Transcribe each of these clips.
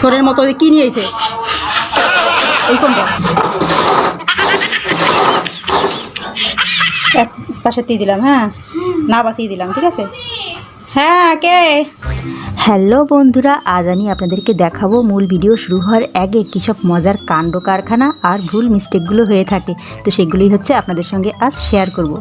সোরের মতো কি নিয়েছে এই কোনটা এক পাশে দিয়ে দিলাম। হ্যাঁ না বাসিয়ে দিলাম, ঠিক আছে। হ্যাঁ কে? হ্যালো বন্ধুরা, আজ আমি আপনাদেরকে দেখাবো মূল ভিডিও শুরু হওয়ার আগে কী সব মজার কাণ্ড কারখানা আর ভুল মিস্টেকগুলো হয়ে থাকে, তো সেগুলোই হচ্ছে আপনাদের সঙ্গে আজ শেয়ার করব।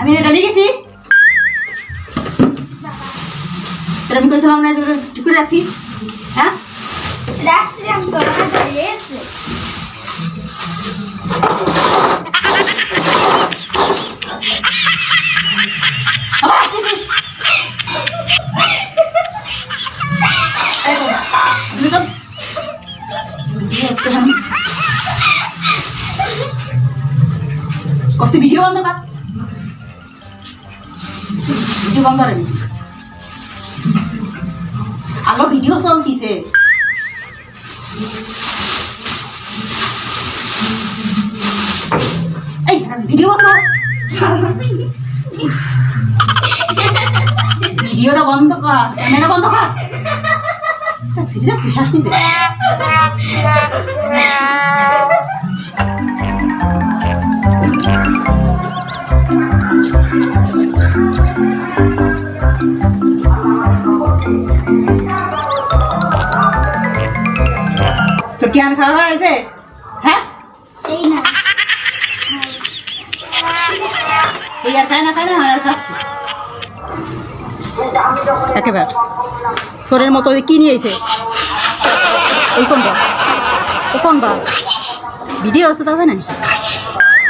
আমি এটা লিখেছি, আমি কইছিলাম না ঠিক করে রাখি। হ্যাঁ রাখছিলাম তো, ভিডিও বন্ধ কর, ভিডিও বন্ধ করেন। আলো ভিডিও চলতিছে, এই ভিডিও বন্ধ, ভিডিওটা বন্ধ কর, ক্যামেরা বন্ধ কর। শ্বাস নিছে। তো কি আর খাওয়া হয়েছে? হ্যাঁ এই না, এই আর খায় না আর খাচ্ছে একেবারে সোরের মতো কি নিয়েছে এই কোনটা কোনটা ভিডিও আছে তা জানেন,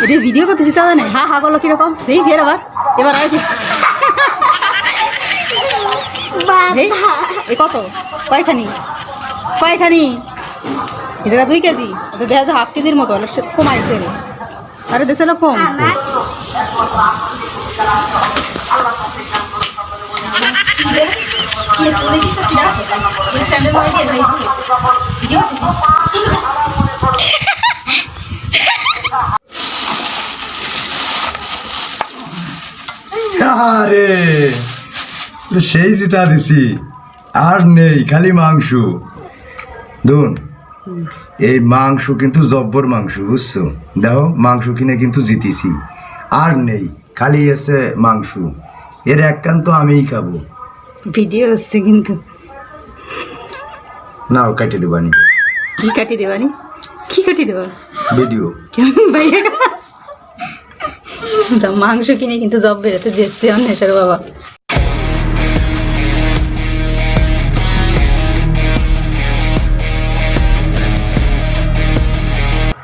এটা ভিডিও করতেছি তা জানেন। হা বলো কিরকম এই ফের এবার এই কত কয়খানি এটা 2 কেজি, এটা দেখা যায় 1/2 কেজির মতো কমাইছে। আরে দেশে কম আরে সেই জিতা দিছি, আর নেই খালি মাংস। দুন এই মাংস কিন্তু জব্বর মাংস, বুঝছো? দেখো মাংস কিনে কিন্তু জিতেছি, আর নেই খালি আছে মাংস। এর এক কান তো আমিই খাবো। ভিডিও হচ্ছে কিন্তু না কাটি দেবানি। কি কাটি দেবানি? কি কাটি দেবা? ভিডিও ভাইয়া মাংস কিনে কিন্তু জব বেরোতে যেতে অন্বেষার বাবা।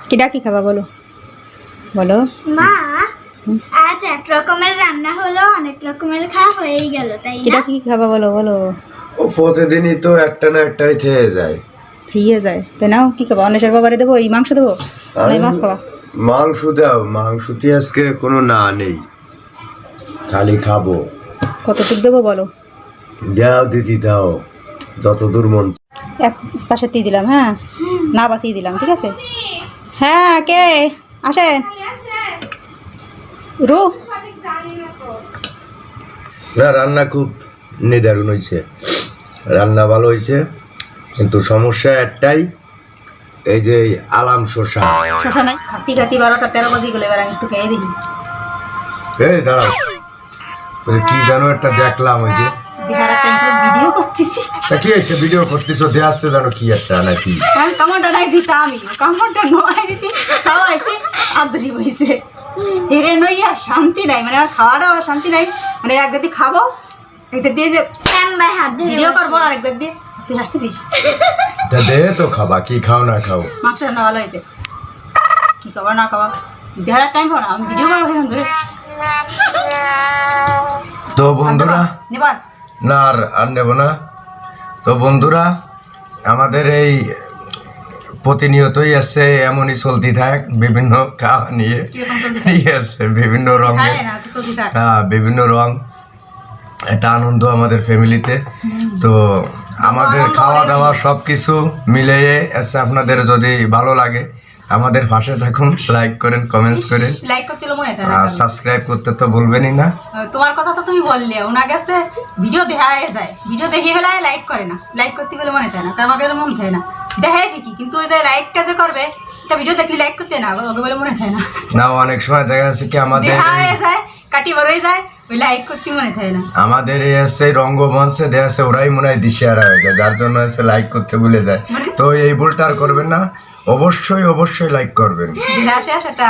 কিডা কি খাবা বলো বলো মা? আজ এক রকমের রান্না হলো, অনেক রকমের খাওয়া হয়েই গেল, তাই কিডা না? কি খাবা বলো বলো। ও প্রতিদিনই তো একটা না একটাই থেকে যায়। ঠিয়ে যায় তাই নাও, কি খাবা? অন্বেষার বাবারে দেবো এই মাংস দেবো না মাছ খাবা? মাংস দাও, মাংসতে আজকে কোনো না নেই, খালি খাবো। কতটুক দেবো বলো? দাও দিদি দাও, যত দূর মন। এক পাশে দিয়ে দিলাম। হ্যাঁ না বাসিয়ে দিলাম, ঠিক আছে। হ্যাঁ কে? আসেন রু। না রান্না খুব নিদারুণ হয়েছে, রান্না ভালো হয়েছে, কিন্তু সমস্যা একটাই, এই যে আলাম শসা নাই খাতি 12টা 13 বাজি গেলে এবার আমি একটু খেয়ে দেখি। এই দাঁড়াও, ওই কি জানো একটা দেখলাম, ওই যে দেখার একটা ভিডিও করতেছি। তা কি হয়েছে? ভিডিও করতেছো দিয়ে আসছে জানো কি একটা নাকি? আমি কামড়টা নাই দিতাম, আমি কামড়টা নয় দিতি, তাও আইসি আদরি বইছে। এরে নইয়া শান্তি নাই, মানে আর খাওয়াটাও শান্তি নাই, মানে একদিন খাবো একদিন দিয়ে যে ভিডিও করবো আর একদিন দিয়ে তুই হাসতেছিস। তা দে তো খাবা, কি খাও না খাও। মাংস রান্না ভালো হয়েছে, কি খাবার না খাবার দেখার টাইম পাবো না, আমি ভিডিও করবো সেখান ধরে। তো বন্ধুরা নেবার না আর নেব না। তো বন্ধুরা আমাদের এই প্রতিনিয়তই আছে এমনই চলতি থাক, বিভিন্ন খাওয়া নিয়ে, ঠিক আছে, বিভিন্ন রঙের, হ্যাঁ বিভিন্ন রং একটা আনন্দ আমাদের ফ্যামিলিতে। তো আমাদের খাওয়া দাওয়া সব কিছু মিলিয়ে এসে আপনাদের যদি ভালো লাগে আমাদের পাশে থাকুন, লাইক করেন, কমেন্টস করেন, লাইক করতে মনে থাকে না আর সাবস্ক্রাইব করতে তো বলবেনই না। তোমার কথা তো তুমি বললে, ওনার কাছে ভিডিও দেখা যায়, ভিডিও দেখে বেলায় লাইক করে না, লাইক করতে বলে মনে থাকে না, আমার কাছে মনে থাকে না, দেখে ঠিকই কিন্তু ওই যে লাইকটা যে করবে একটা ভিডিও দেখলে লাইক করতে না ওকে বলে মনে থাকে না, না অনেক সময় দেখা যাচ্ছে কি আমাদের দেখা হয়ে যায় কাটি বড় হয়ে যায়, ওই লাইক করতে মনে থাকে না। আমাদের এই হচ্ছে রঙ্গমঞ্চে দেখা যাচ্ছে ওরাই মনে হয় দিশেহারা হয়ে যায়, যার জন্য হচ্ছে লাইক করতে ভুলে যায়। তো এই ভুলটা আর করবেন না, অবশ্যই অবশ্যই লাইক করবেন। দেখা আসে সেটা